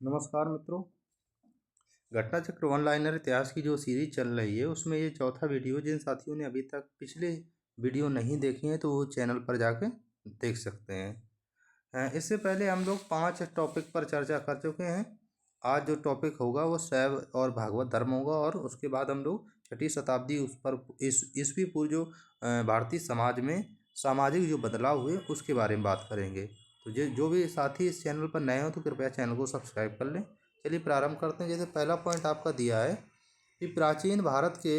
नमस्कार मित्रों। घटना चक्र वन लाइनर इतिहास की जो सीरीज चल रही है उसमें ये चौथा वीडियो। जिन साथियों ने अभी तक पिछले वीडियो नहीं देखी हैं तो वो चैनल पर जाके देख सकते हैं। इससे पहले हम लोग 5 टॉपिक पर चर्चा कर चुके हैं। आज जो टॉपिक होगा वो शैव और भागवत धर्म होगा और उसके बाद हम लोग 6वीं शताब्दी उस पर ईस्वी पूर्व जो भारतीय समाज में सामाजिक जो बदलाव हुए उसके बारे में बात करेंगे। तो जो भी साथी इस चैनल पर नए हो तो कृपया चैनल को सब्सक्राइब कर लें। चलिए प्रारंभ करते हैं। जैसे पहला पॉइंट आपका दिया है कि प्राचीन भारत के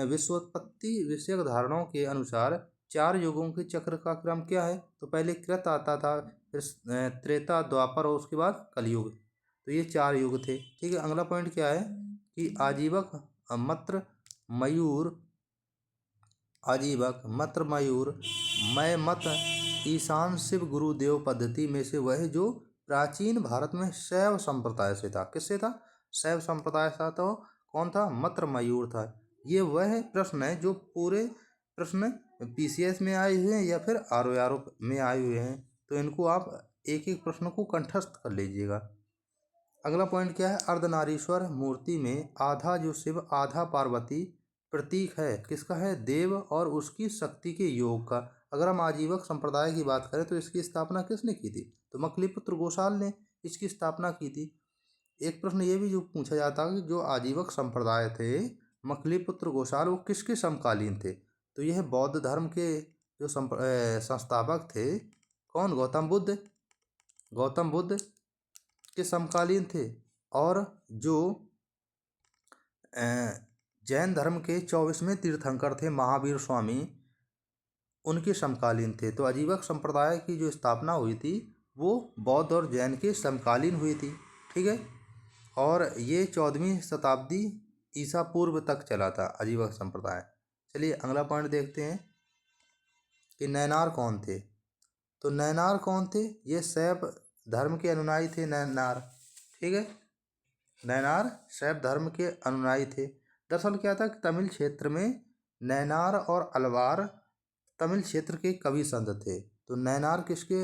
विश्वोत्पत्ति विषयक धारणाओं के अनुसार 4 युगों के चक्र का क्रम क्या है। तो पहले कृत आता था, फिर त्रेता, द्वापर और उसके बाद कलयुग। तो ये 4 युग थे। ठीक है। अगला पॉइंट क्या है कि आजीवक मत्र मयूर मय मत ईशान शिव गुरुदेव पद्धति में से वह जो प्राचीन भारत में शैव संप्रदाय से था। किससे था? शैव संप्रदाय से था। तो कौन था? मत्र मयूर था। ये वह प्रश्न है जो पूरे प्रश्न पीसीएस में आए हुए हैं या फिर आरओ में आए हुए हैं। तो इनको आप एक एक प्रश्न को कंठस्थ कर लीजिएगा। अगला पॉइंट क्या है? अर्धनारीश्वर मूर्ति में आधा जो शिव आधा पार्वती प्रतीक है। किसका है? देव और उसकी शक्ति के योग का। अगर हम आजीवक संप्रदाय की बात करें तो इसकी स्थापना किसने की थी? तो मकलीपुत्र गोसाल ने इसकी स्थापना की थी। एक प्रश्न ये भी जो पूछा जाता है कि जो आजीवक संप्रदाय थे मकलीपुत्र गोसाल वो किसके समकालीन थे? तो यह बौद्ध धर्म के जो संस्थापक थे। कौन? गौतम बुद्ध के समकालीन थे। और जो जैन धर्म के 24वें तीर्थंकर थे महावीर स्वामी, उनके समकालीन थे। तो आजीवक संप्रदाय की जो स्थापना हुई थी वो बौद्ध और जैन के समकालीन हुई थी। ठीक है। और ये 14वीं शताब्दी ईसा पूर्व तक चला था आजीवक संप्रदाय। चलिए अगला पॉइंट देखते हैं कि नैनार कौन थे। तो नैनार कौन थे? ये शैव धर्म के अनुयायी थे। नैनार, ठीक है, नैनार शैव धर्म के अनुयायी थे। दरअसल क्या था कि तमिल क्षेत्र में नैनार और अलवार तमिल क्षेत्र के कवि संत थे। तो नैनार किसके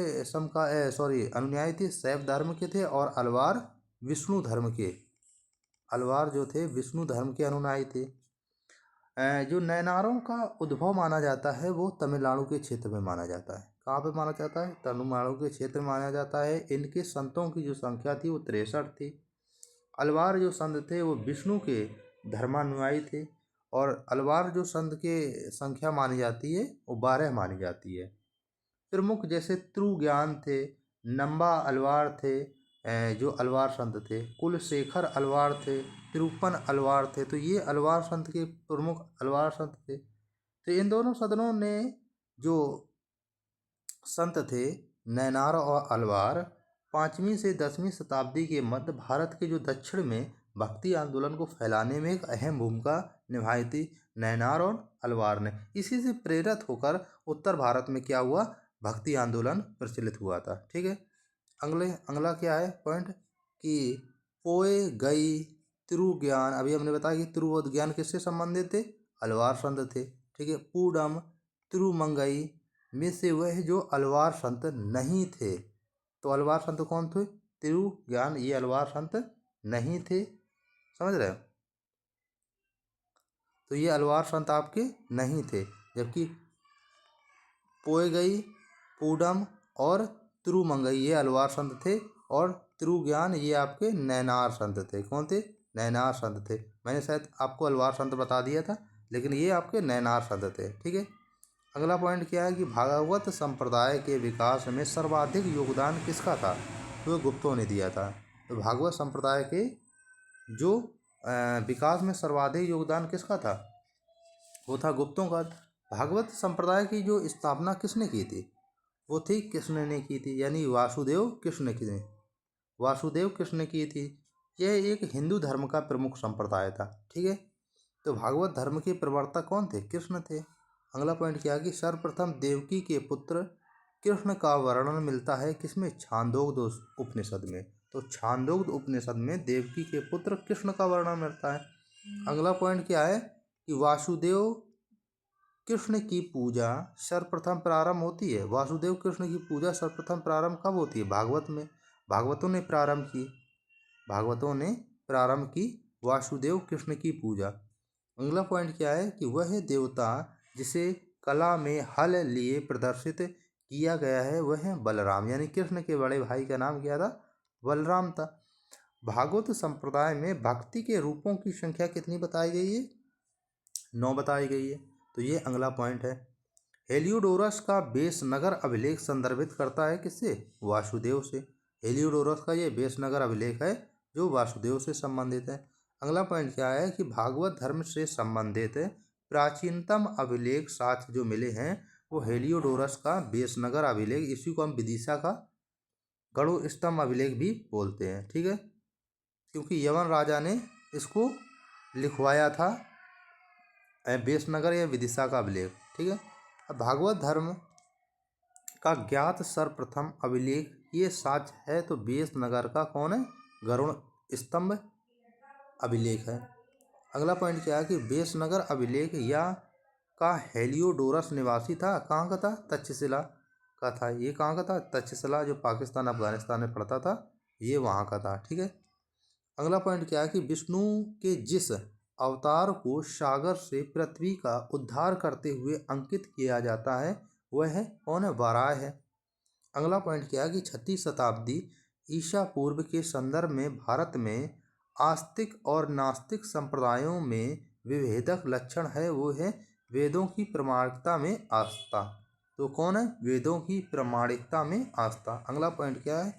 अनुयायी थे? शैव धर्म के थे। और अलवार विष्णु धर्म के, अलवार जो थे विष्णु धर्म के अनुयायी थे। जो नैनारों का उद्भव माना जाता है वो तमिलनाडु के क्षेत्र में माना जाता है। कहाँ पे माना जाता है? तमिलनाडु के क्षेत्र में माना जाता है। इनके संतों की जो संख्या थी वो 63 थी। अलवार जो संत थे वो विष्णु के धर्मानुयायी थे। और अलवार जो संत के संख्या मानी जाती है वो 12 मानी जाती है। प्रमुख जैसेत्रु ज्ञान थे, नंबा अलवार थे, जो अलवार संत थे, कुलशेखर अलवार थे, तिरुपन अलवार थे। तो ये अलवार संत के प्रमुख अलवार संत थे। तो इन दोनों सदनों ने जो संत थे नैनार और अलवार 5वीं से 10वीं शताब्दी के मध्य भारत के जो दक्षिण में भक्ति आंदोलन को फैलाने में एक अहम भूमिका निभाई थी नैनार और अलवार ने। इसी से प्रेरित होकर उत्तर भारत में क्या हुआ? भक्ति आंदोलन प्रचलित हुआ था। ठीक है। अगला क्या है पॉइंट कि पोए गई त्रिज्ञान। अभी हमने बताया कि त्रिज्ञान किससे संबंधित थे? अलवार संत थे। ठीक है। पूडम तिरुमंगई में से वह जो अलवार संत नहीं थे। तो अलवार संत कौन थे? तिरुज्ञान ये अलवार संत नहीं थे। समझ रहे हो? तो ये अलवार संत आपके नहीं थे। जबकि पोएगई, पूडम और तिरुमंगई ये अलवार संत थे। और तिरुज्ञान ये आपके नैनार संत थे। कौन थे? नैनार संत थे। मैंने शायद आपको अलवार संत बता दिया था लेकिन ये आपके नैनार संत थे। ठीक है। अगला पॉइंट क्या है कि भागवत संप्रदाय के विकास में सर्वाधिक योगदान किसका था? तो गुप्तों ने दिया था। तो भागवत संप्रदाय के जो विकास में सर्वाधिक योगदान किसका था? वो था गुप्तों का। भागवत संप्रदाय की जो स्थापना किसने की थी? वो थी कृष्ण ने की थी, यानी वासुदेव कृष्ण ने की थी। यह एक हिंदू धर्म का प्रमुख संप्रदाय था। ठीक है। तो भागवत धर्म के प्रवर्तक कौन थे? कृष्ण थे। अगला पॉइंट क्या है कि सर्वप्रथम देवकी के पुत्र कृष्ण का वर्णन मिलता है किसमें? छांदोग्य उपनिषद में। तो छांदोग्य उपनिषद में देवकी के पुत्र कृष्ण का वर्णन मिलता है। अगला पॉइंट क्या है कि वासुदेव कृष्ण की पूजा सर्वप्रथम प्रारंभ होती है। वासुदेव कृष्ण की पूजा सर्वप्रथम प्रारंभ कब होती है? भागवत में। भागवतों ने प्रारंभ की। भागवतों ने प्रारंभ की वासुदेव कृष्ण की पूजा। अगला पॉइंट क्या है कि वह देवता जिसे कला में हल लिए प्रदर्शित किया गया है वह है बलराम, यानी कृष्ण के बड़े भाई का नाम क्या था? बलराम था। भागवत संप्रदाय में भक्ति के रूपों की संख्या कितनी बताई गई है? 9 बताई गई है। तो ये अगला पॉइंट है। हेलियोडोरस का बेसनगर अभिलेख संदर्भित करता है किससे? वासुदेव से। हेलियोडोरस का ये बेसनगर अभिलेख है जो वासुदेव से संबंधित है। अगला पॉइंट क्या है कि भागवत धर्म से संबंधित प्राचीनतम अभिलेख साक्ष्य जो मिले हैं वो हेलियोडोरस का बेसनगर अभिलेख, इसी को हम विदिशा का गढ़ो स्तंभ अभिलेख भी बोलते हैं। ठीक है, क्योंकि यवन राजा ने इसको लिखवाया था, बेसनगर या विदिशा का अभिलेख। ठीक है, अब भागवत धर्म का ज्ञात सर्वप्रथम अभिलेख ये साक्ष्य है तो बेसनगर का कौन है? गरुड़ स्तंभ अभिलेख है। अगला पॉइंट क्या है कि बेसनगर अभिलेख या का हेलियोडोरस निवासी था, कहाँ का था? तक्षशिला का था। ये कहाँ का था? तक्षशिला, जो पाकिस्तान अफगानिस्तान में पड़ता था, ये वहाँ का था। ठीक है, अगला पॉइंट क्या है कि विष्णु के जिस अवतार को सागर से पृथ्वी का उद्धार करते हुए अंकित किया जाता है वह है कौन है? वाराह है। अगला पॉइंट क्या है कि 6वीं शताब्दी ईसा पूर्व के संदर्भ में भारत में आस्तिक और नास्तिक संप्रदायों में विभेदक लक्षण है वो है वेदों की प्रामाणिकता में आस्था। तो कौन है? वेदों की प्रामाणिकता में आस्था। अगला पॉइंट क्या है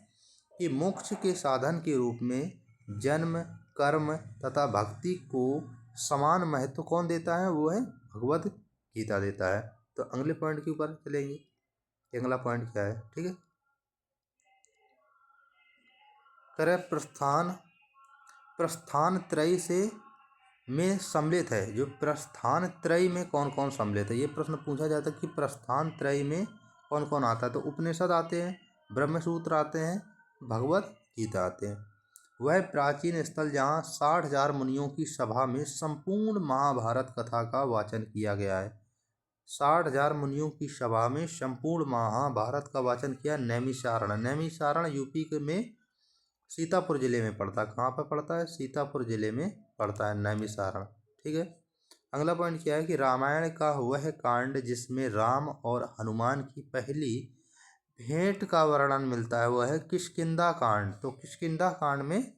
कि मोक्ष के साधन के रूप में जन्म, कर्म तथा भक्ति को समान महत्व कौन देता है? वो है भगवद गीता देता है। तो अगले पॉइंट के ऊपर चलेंगे। अगला पॉइंट क्या है? ठीक है, करे प्रस्थान त्रय से में सम्मिलित है। जो प्रस्थान त्रय में कौन कौन सम्मिलित है, ये प्रश्न पूछा जाता है कि प्रस्थान त्रय में कौन कौन आता है। तो उपनिषद आते हैं, ब्रह्मसूत्र आते हैं, भगवत गीता आते हैं। वह प्राचीन स्थल जहाँ 60,000 मुनियों की सभा में संपूर्ण महाभारत कथा का वाचन किया गया है। 60,000 मुनियों की सभा में संपूर्ण महाभारत का वाचन किया। नैमिषारण, नैमिषारण यूपी में सीतापुर जिले में पड़ता है। कहाँ पर पड़ता है? सीतापुर जिले में पड़ता है नैमिषारण। ठीक है, अगला पॉइंट क्या है कि रामायण का वह कांड जिसमें राम और हनुमान की पहली भेंट का वर्णन मिलता है वह है किष्किंधा कांड। तो किष्किंधा कांड में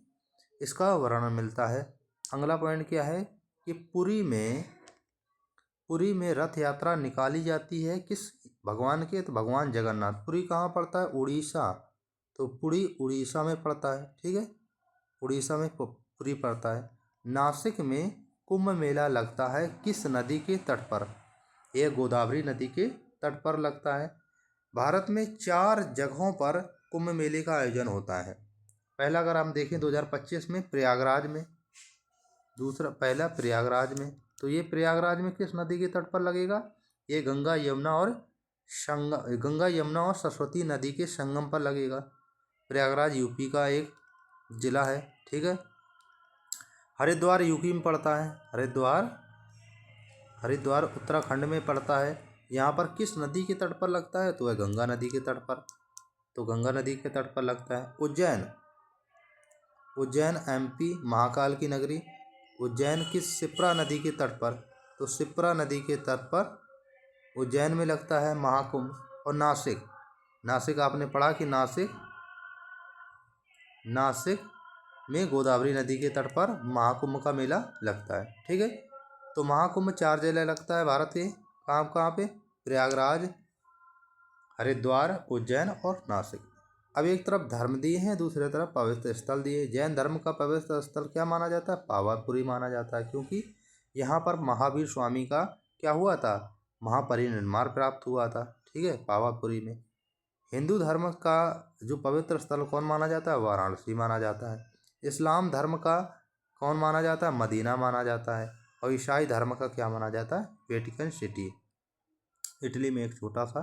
इसका वर्णन मिलता है। अगला पॉइंट क्या है कि पुरी में रथ यात्रा निकाली जाती है किस भगवान के? तो भगवान जगन्नाथ। पुरी कहाँ पड़ता है? उड़ीसा। तो पुरी उड़ीसा में पड़ता है। ठीक है, उड़ीसा में पुरी पड़ता है। नासिक में कुंभ मेला लगता है किस नदी के तट पर? यह गोदावरी नदी के तट पर लगता है। भारत में 4 जगहों पर कुंभ मेले का आयोजन होता है। पहला अगर हम देखें 2025 में प्रयागराज में, दूसरा पहला प्रयागराज में। तो ये प्रयागराज में किस नदी के तट पर लगेगा? ये गंगा यमुना और सरस्वती नदी के संगम पर लगेगा। प्रयागराज यूपी का एक जिला है। ठीक है, हरिद्वार यूपी में पड़ता है। हरिद्वार उत्तराखंड में पड़ता है। यहाँ पर किस नदी के तट पर लगता है? तो वह गंगा नदी के तट पर। तो गंगा नदी के तट पर लगता है। उज्जैन एमपी महाकाल की नगरी। उज्जैन किस? शिप्रा नदी के तट पर। तो शिप्रा नदी के तट पर उज्जैन में लगता है महाकुंभ। और नासिक आपने पढ़ा कि नासिक में गोदावरी नदी के तट पर महाकुंभ का मेला लगता है। ठीक है, तो महाकुंभ 4 जगह लगता है भारत के। कहाँ कहाँ पे? प्रयागराज, हरिद्वार, उज्जैन और नासिक। अब एक तरफ धर्म दिए हैं, दूसरी तरफ पवित्र स्थल दिए। जैन धर्म का पवित्र स्थल क्या माना जाता है? पावापुरी माना जाता है, क्योंकि यहाँ पर महावीर स्वामी का क्या हुआ था? महापरिनिर्वाण प्राप्त हुआ था। ठीक है, पावापुरी में। हिंदू धर्म का जो पवित्र स्थल कौन माना जाता है? वाराणसी माना जाता है। इस्लाम धर्म का कौन माना जाता है? मदीना माना जाता है। और ईसाई धर्म का क्या माना जाता है? Vatican city. इटली में एक छोटा सा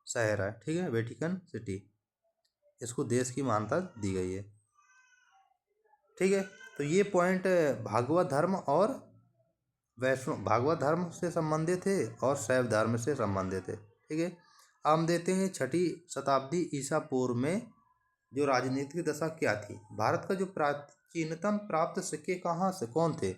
शहर है। ठीक है, वेटिकन सिटी, इसको देश की मान्यता दी गई है। ठीक है, तो ये पॉइंट भागवत धर्म और भागवत धर्म से संबंधित है और शैव धर्म से संबंधित है। ठीक है, हम देते हैं 6वीं शताब्दी ईसा पूर्व में जो राजनीतिक दशा क्या थी। भारत का जो प्राचीनतम प्राप्त सिक्के कहाँ से कौन थे?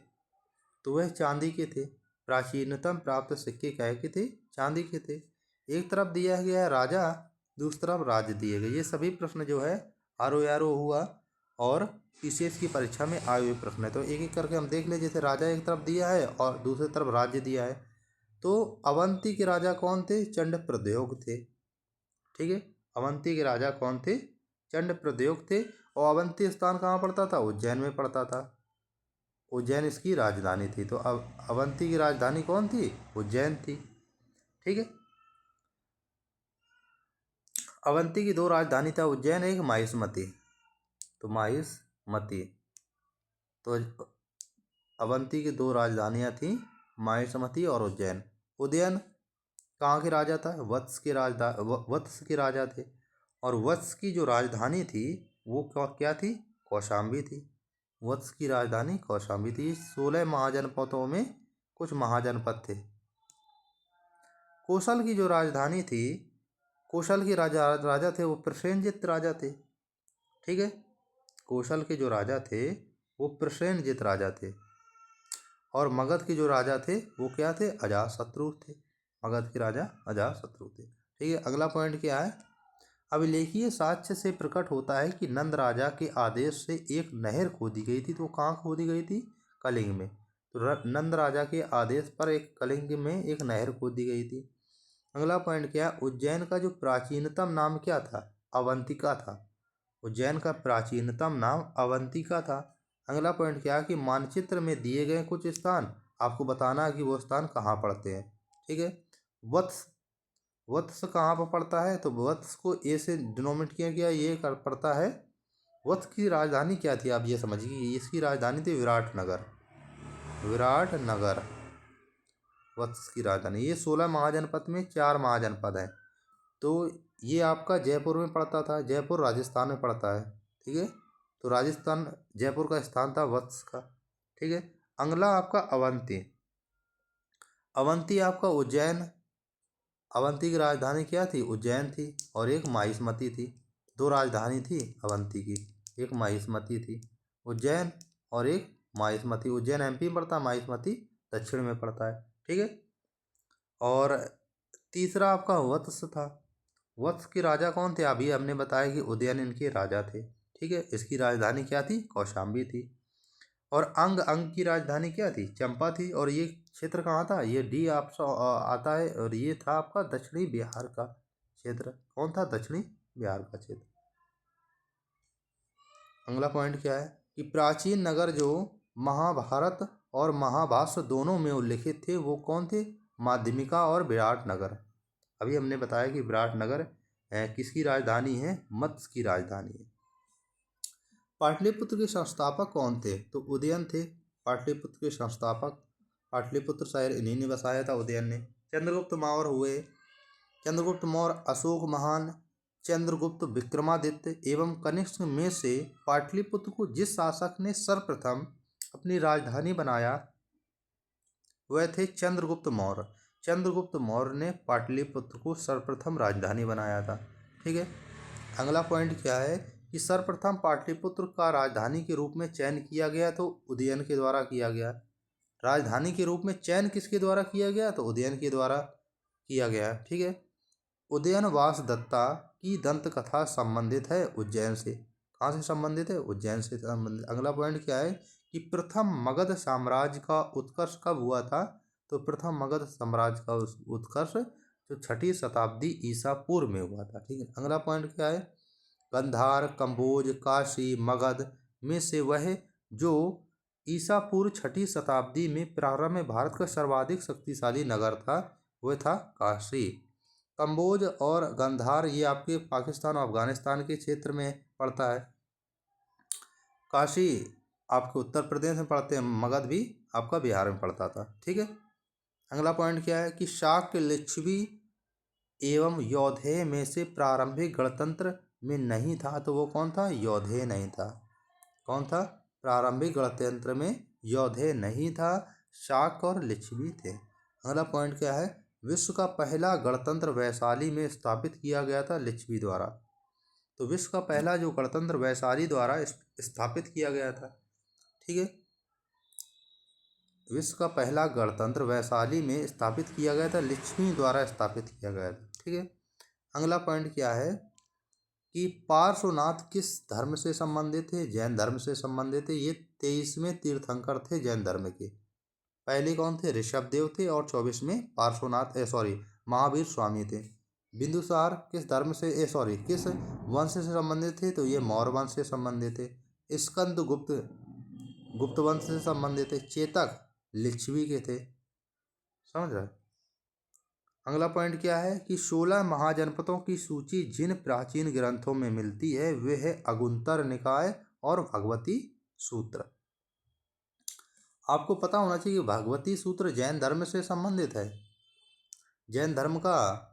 तो वह चांदी के थे। प्राचीनतम प्राप्त सिक्के क्या के थे? चांदी के थे। एक तरफ दिया गया है राजा, दूसरी तरफ राज्य दिए गए। ये सभी प्रश्न जो है RO हुआ और PCS की परीक्षा में आए हुए प्रश्न है। तो एक एक करके हम देख ले। जैसे राजा एक तरफ दिया है और दूसरी तरफ राज्य दिया है। तो अवंती के राजा कौन थे? चंड प्रद्योग थे। ठीक है, अवंती के राजा कौन थे? चंड प्रद्योग थे। और अवंती स्थान कहाँ पड़ता था? उज्जैन में पड़ता था। उज्जैन इसकी राजधानी थी। तो अब अवंती की राजधानी कौन थी? उज्जैन थी। ठीक है, अवंती की दो राजधानी था, उज्जैन एक माहिष्मती। तो माहिष्मती, तो अवंती की दो राजधानियां थी, माहिष्मती और उज्जैन। उदयन कहाँ के राजा था? वत्स के वत्स के राजा थे। और वत्स की जो राजधानी थी वो क्या थी? कौशाम्बी थी। वत्स की राजधानी कौशाम्बी थी। 16 महाजनपदों में कुछ महाजनपद थे। कौशल की जो राजधानी थी, कौशल के राजा थे वो प्रसेनजित राजा थे। ठीक है, कौशल के जो राजा थे वो प्रसेनजित राजा थे। और मगध के जो राजा थे वो क्या थे? अजातशत्रु थे। मगध के राजा अजातशत्रु थे। ठीक है, अगला पॉइंट क्या है? अभिलेखीय साक्ष्य से प्रकट होता है कि नंद राजा के आदेश से एक नहर खोदी गई थी। तो कहाँ खोदी गई थी? कलिंग में। तो नंद राजा के आदेश पर एक कलिंग में एक नहर खोदी गई थी। अगला पॉइंट क्या है? उज्जैन का जो प्राचीनतम नाम क्या था? अवंतिका था। उज्जैन का प्राचीनतम नाम अवंतिका था। अगला पॉइंट क्या है कि मानचित्र में दिए गए कुछ स्थान आपको बताना है कि वो स्थान कहाँ पड़ते हैं। ठीक है, वत्स, वत्स कहाँ पर पड़ता है? तो वत्स को ए से डिनोमिनेट किया गया, ये पड़ता है। वत्स की राजधानी क्या थी? आप ये समझिए, इसकी राजधानी थी विराटनगर। विराटनगर वत्स की राजधानी। ये 16 महाजनपद में 4 महाजनपद हैं। तो ये आपका जयपुर में पड़ता था। जयपुर राजस्थान में पड़ता है। ठीक है, तो राजस्थान, जयपुर का स्थान था वत्स का। ठीक है, अगला आपका अवंती। अवंती आपका उज्जैन। अवंती की राजधानी क्या थी? उज्जैन थी। और एक माहिष्मती थी। दो राजधानी थी अवंती की, एक माहिष्मती थी। उज्जैन और एक माहिष्मती। उज्जैन MP में पड़ता है, माहिष्मती दक्षिण में पड़ता है। ठीक है, और तीसरा आपका वत्स था। वत्स के राजा कौन थे? अभी हमने बताया कि उदयन इनके राजा थे। ठीक है, इसकी राजधानी क्या थी? कौशाम्बी थी। और अंग की राजधानी क्या थी? चंपा थी। और ये क्षेत्र कहाँ था? ये D आप आता है। और ये था आपका दक्षिणी बिहार का क्षेत्र। कौन था? दक्षिणी बिहार का क्षेत्र। अगला पॉइंट क्या है कि प्राचीन नगर जो महाभारत और महाभाष्य दोनों में उल्लिखित थे वो कौन थे? माध्यमिका और विराटनगर। अभी हमने बताया कि विराटनगर किसकी राजधानी है? मत्स्य की राजधानी है। पाटलिपुत्र के संस्थापक कौन थे? तो उदयन थे पाटलिपुत्र के संस्थापक। पाटलिपुत्र शहर इन्हीं ने बसाया था, उदयन ने। चंद्रगुप्त मौर्य हुए। चंद्रगुप्त मौर्य अशोक महान, चंद्रगुप्त विक्रमादित्य एवं कनिष्क में से पाटलिपुत्र को जिस शासक ने सर्वप्रथम अपनी राजधानी बनाया वह थे चंद्रगुप्त मौर्य। चंद्रगुप्त मौर्य ने पाटलिपुत्र को सर्वप्रथम राजधानी बनाया था। ठीक है, अगला पॉइंट क्या है कि सर्वप्रथम पाटलिपुत्र का राजधानी के रूप में चयन किया गया तो उदयन के द्वारा किया गया। राजधानी के रूप में चयन किसके द्वारा किया गया? तो उदयन के द्वारा किया गया। ठीक है, उदयन वासदत्ता की दंत कथा संबंधित है उज्जैन से। कहाँ से संबंधित है? उज्जैन से संबंधित। अगला पॉइंट क्या है कि प्रथम मगध साम्राज्य का उत्कर्ष कब हुआ था? तो प्रथम मगध साम्राज्य का उत्कर्ष जो 6ठी शताब्दी ईसा पूर्व में हुआ था। ठीक है, अगला पॉइंट क्या है? गंधार, कंबोज, काशी, मगध में से वह जो ईसा पूर्व 6ठी शताब्दी में प्रारंभ में भारत का सर्वाधिक शक्तिशाली नगर था वह था काशी। कंबोज और गंधार ये आपके पाकिस्तान और अफगानिस्तान के क्षेत्र में पड़ता है। काशी आपके उत्तर प्रदेश में पड़ते हैं। मगध भी आपका बिहार में पड़ता था। ठीक है, अगला पॉइंट क्या है कि शाक्य, लिच्छवी एवं यौधेय में से प्रारंभिक गणतंत्र में नहीं था। तो वो कौन था? यौधेय नहीं था। कौन था? प्रारंभिक गणतंत्र में यौधेय नहीं था, शाक और लिच्छवी थे। अगला पॉइंट क्या है? विश्व का पहला गणतंत्र वैशाली में स्थापित किया गया था लिच्छवी द्वारा। तो विश्व का पहला जो गणतंत्र वैशाली द्वारा स्थापित किया गया था। ठीक है, विश्व का पहला गणतंत्र वैशाली में स्थापित किया गया था, लक्ष्मी द्वारा स्थापित किया गया था। ठीक है, अगला पॉइंट क्या है कि पार्श्वनाथ किस धर्म से संबंधित थे? जैन धर्म से संबंधित थे। ये 23वें तीर्थंकर थे जैन धर्म के। पहले कौन थे? ऋषभदेव थे, और 24वें पार्श्वनाथ महावीर स्वामी थे। बिंदुसार किस धर्म से किस वंश से संबंधित थे? तो ये मौर्य वंश से संबंधित थे। स्कंद गुप्त वंश से संबंधित थे। चेतक लिच्छवी के थे। समझ रहे? अगला पॉइंट क्या है कि 16 महाजनपदों की सूची जिन प्राचीन ग्रंथों में मिलती है वे है अगुंतर निकाय और भगवती सूत्र। आपको पता होना चाहिए कि भगवती सूत्र जैन धर्म से संबंधित है, जैन धर्म का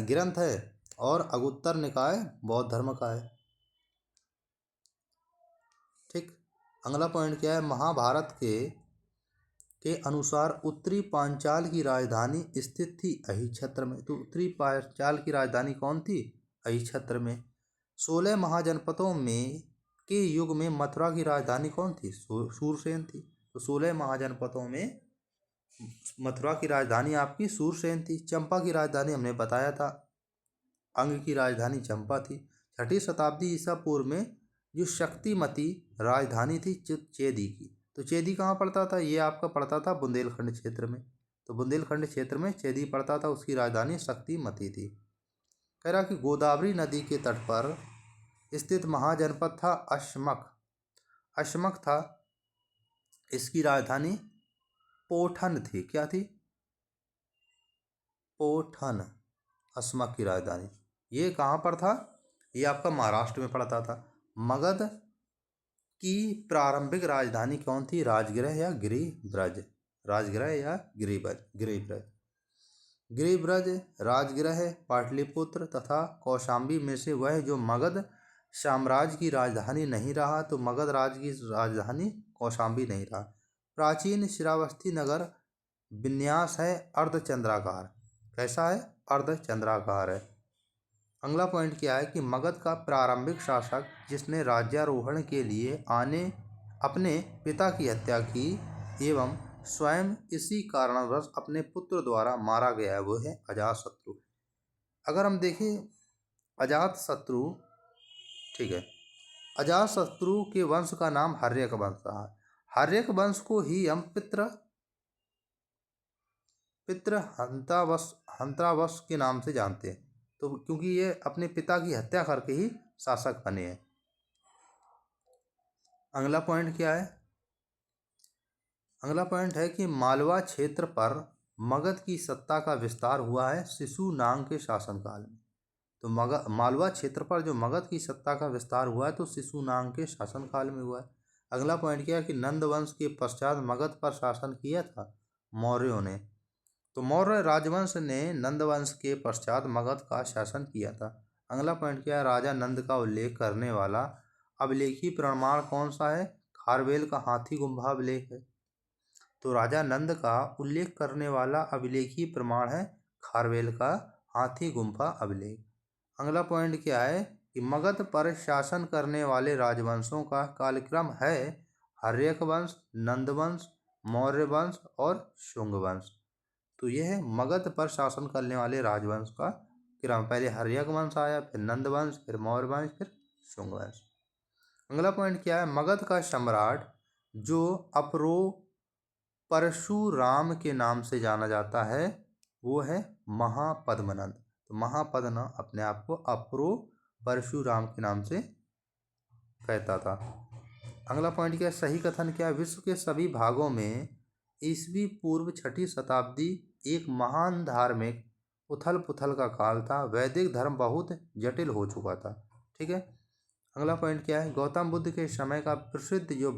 ग्रंथ है, और अगुत्तर निकाय बौद्ध धर्म का है। ठीक, अगला पॉइंट क्या है? महाभारत के अनुसार उत्तरी पांचाल की राजधानी स्थित थी अहिच्छत्र में। तो उत्तरी पांचाल की राजधानी कौन थी? अहिच्छत्र में। 16 महाजनपदों में के युग में मथुरा की राजधानी कौन थी? सूरसेन थी। तो 16 महाजनपदों में मथुरा की राजधानी आपकी सूरसेन थी। चंपा की राजधानी हमने बताया था, अंग की राजधानी चंपा थी। 6ठी शताब्दी ईसा पूर्व में जो शक्तिमती राजधानी थी चेदी की। तो चेदी कहाँ पड़ता था? ये आपका पड़ता था बुंदेलखंड क्षेत्र में। तो बुंदेलखंड क्षेत्र में चेदी पड़ता था, उसकी राजधानी शक्तिमती थी। कह रहा कि गोदावरी नदी के तट पर स्थित महाजनपद था अशमक था, इसकी राजधानी पोठन थी। क्या थी? पोठन, अशमक की राजधानी। ये कहाँ पर था? ये आपका महाराष्ट्र में पड़ता था। मगध की प्रारंभिक राजधानी कौन थी? राजगृह या गिरिब्रज? राजगृह या गिरिब्रज? गिरिब्रज, राजगृह, पाटलिपुत्र तथा कौशाम्बी में से वह जो मगध साम्राज्य की राजधानी नहीं रहा। तो मगध राज्य की राजधानी कौशाम्बी नहीं रहा। प्राचीन श्रावस्ती नगर विन्यास है अर्धचंद्राकार। कैसा है? अर्धचंद्राकार है। अगला पॉइंट क्या है कि मगध का प्रारंभिक शासक जिसने राज्यारोहण के लिए अपने पिता की हत्या की एवं स्वयं इसी कारणवश अपने पुत्र द्वारा मारा गया है, वो है अजातशत्रु। अगर हम देखें अजातशत्रु, ठीक है, अजातशत्रु के वंश का नाम हर्यक वंश था। हर्यक वंश को ही हम हंत्रावश के नाम से जानते हैं। तो क्योंकि ये अपने पिता की हत्या करके ही शासक बने हैं। अगला पॉइंट क्या है? अगला पॉइंट है कि मालवा क्षेत्र पर मगध की सत्ता का विस्तार हुआ है शिशुनाग के शासनकाल में। तो मालवा क्षेत्र पर जो मगध की सत्ता का विस्तार हुआ है तो शिशुनाग के शासनकाल में हुआ है। अगला पॉइंट क्या है कि नंद वंश के पश्चात मगध पर शासन किया था मौर्यों ने। तो मौर्य राजवंश ने नंद वंश के पश्चात मगध का शासन किया था। अगला पॉइंट क्या है? राजा नंद का उल्लेख करने वाला अभिलेखी प्रमाण कौन सा है? खारवेल का हाथी गुम्फा अभिलेख है। तो राजा नंद का उल्लेख करने वाला अभिलेखी प्रमाण है खारवेल का हाथी गुम्फा अभिलेख। अगला पॉइंट क्या है कि मगध पर शासन करने वाले राजवंशों का कालक्रम है हर्यक वंश, नंद वंश, मौर्य वंश और शुंग वंश। तो यह है मगध पर शासन करने वाले राजवंश का क्रम। पहले हर्यक वंश आया, फिर नंद वंश, फिर मौर्य वंश, फिर शुंग वंश। अगला पॉइंट क्या है? मगध का सम्राट जो अपरो परशुराम के नाम से जाना जाता है वो है महापद्मनंद। तो महापद्मनंद अपने आप को अपरो परशुराम के नाम से कहता था। अगला पॉइंट क्या है? सही कथन क्या है? विश्व के सभी भागों में ईसवी पूर्व 6ठी शताब्दी एक महान धार्मिक उथल पुथल का काल था। वैदिक धर्म बहुत जटिल हो चुका था। ठीक है, अगला पॉइंट क्या है? गौतम बुद्ध के समय का प्रसिद्ध जो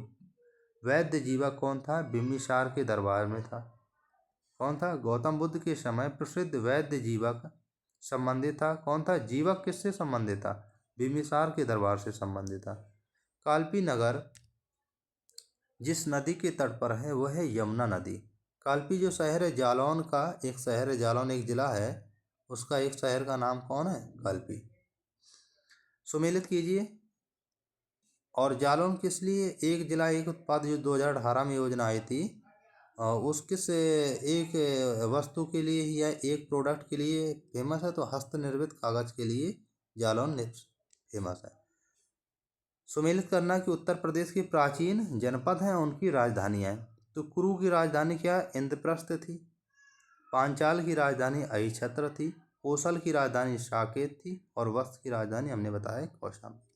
वैद्य जीवक कौन था? बिम्बिसार के दरबार में था। कौन था? गौतम बुद्ध के समय प्रसिद्ध वैद्य जीवक संबंधित था। कौन था? जीवक किससे संबंधित था? बिम्बिसार के दरबार से संबंधित था। काल्पी नगर जिस नदी के तट पर है वह है यमुना नदी। काल्पी जो शहर है जालौन का एक शहर है, जालौन एक जिला है, उसका एक शहर का नाम कौन है? काल्पी। सुमेलित कीजिए। और जालौन किस लिए एक जिला एक उत्पाद जो 2018 में योजना आई थी, उस किस एक वस्तु के लिए या एक प्रोडक्ट के लिए फेमस है? तो हस्तनिर्मित कागज के लिए जालौन फेमस है। सुमेलित करना कि उत्तर प्रदेश के प्राचीन जनपद हैं उनकी राजधानियाँ हैं। तो कुरु की राजधानी क्या है? इंद्रप्रस्थ थी। पांचाल की राजधानी अहिछत्र थी। कोसल की राजधानी साकेत थी। और वत्स की राजधानी हमने बताया कौशाम्बी।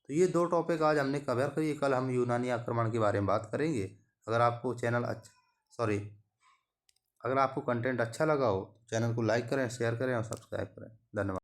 तो ये 2 टॉपिक आज हमने कवर करिए। कल हम यूनानी आक्रमण के बारे में बात करेंगे। अगर आपको अगर आपको कंटेंट अच्छा लगा हो तो चैनल को लाइक करें, शेयर करें और सब्सक्राइब करें। धन्यवाद।